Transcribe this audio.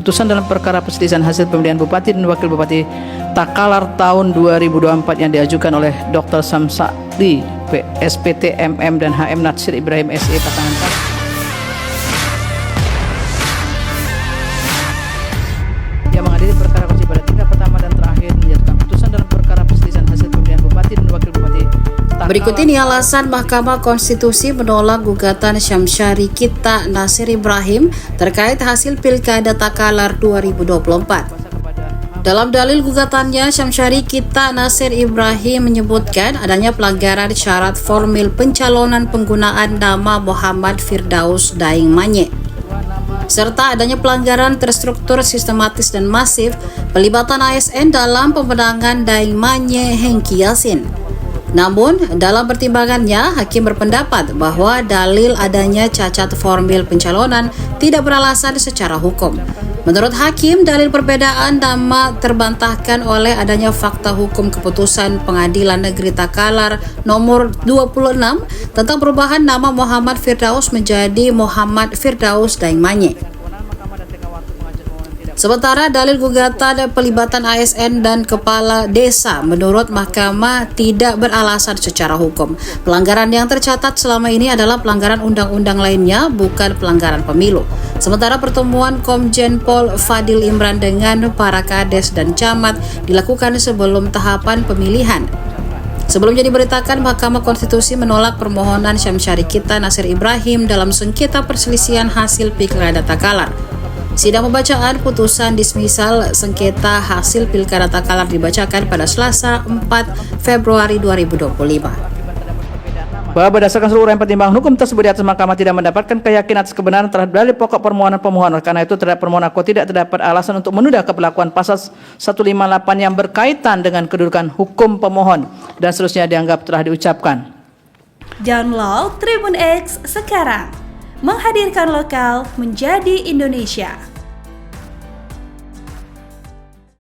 Putusan dalam perkara perselisihan hasil pemilihan Bupati dan Wakil Bupati Takalar tahun 2024 yang diajukan oleh Dr. Samsakti, SPT MM dan HM Natsir Ibrahim SE pasangan yang mengadili perkara kunci pada tingkat pertama dan terakhir menjatuhkan putusan dalam perkara perselisihan hasil pemilihan Bupati dan Wakil Bupati Takalar. Berikut ini alasan Mahkamah Konstitusi menolak gugatan Syamsyari Kita Nasir Ibrahim terkait hasil Pilkada Takalar 2024. Dalam dalil gugatannya, Syamsyari Kita Nasir Ibrahim menyebutkan adanya pelanggaran syarat formil pencalonan penggunaan nama Muhammad Firdaus Daeng Manye, serta adanya pelanggaran terstruktur, sistematis dan masif pelibatan ASN dalam pemenangan Daeng Manye Hengki Yasin. Namun, dalam pertimbangannya, hakim berpendapat bahwa dalil adanya cacat formil pencalonan tidak beralasan secara hukum. Menurut hakim, dalil perbedaan nama terbantahkan oleh adanya fakta hukum keputusan Pengadilan Negeri Takalar nomor 26 tentang perubahan nama Muhammad Firdaus menjadi Muhammad Firdaus Daeng Manye. Sementara dalil gugatan pelibatan ASN dan kepala desa menurut mahkamah tidak beralasan secara hukum. Pelanggaran yang tercatat selama ini adalah pelanggaran undang-undang lainnya, bukan pelanggaran pemilu. Sementara pertemuan Komjen Pol Fadil Imran dengan para kades dan camat dilakukan sebelum tahapan pemilihan. Sebelumnya diberitakan Mahkamah Konstitusi menolak permohonan Syamsyari Kita Nasir Ibrahim dalam sengketa perselisihan hasil Pilkada Takalar. Sidang pembacaan putusan dismisal sengketa hasil Pilkada Takalar dibacakan pada Selasa 4 Februari 2025. Bahwa berdasarkan seluruh pertimbangan hukum tersebut di atas, mahkamah tidak mendapatkan keyakinan atas kebenaran terhadap dalil pokok permohonan pemohon. Karena itu terhadap permohonan aku tidak terdapat alasan untuk menunda keberlakuan pasal 158 yang berkaitan dengan kedudukan hukum pemohon dan seterusnya dianggap telah diucapkan. Download Tribun X sekarang, menghadirkan lokal menjadi Indonesia.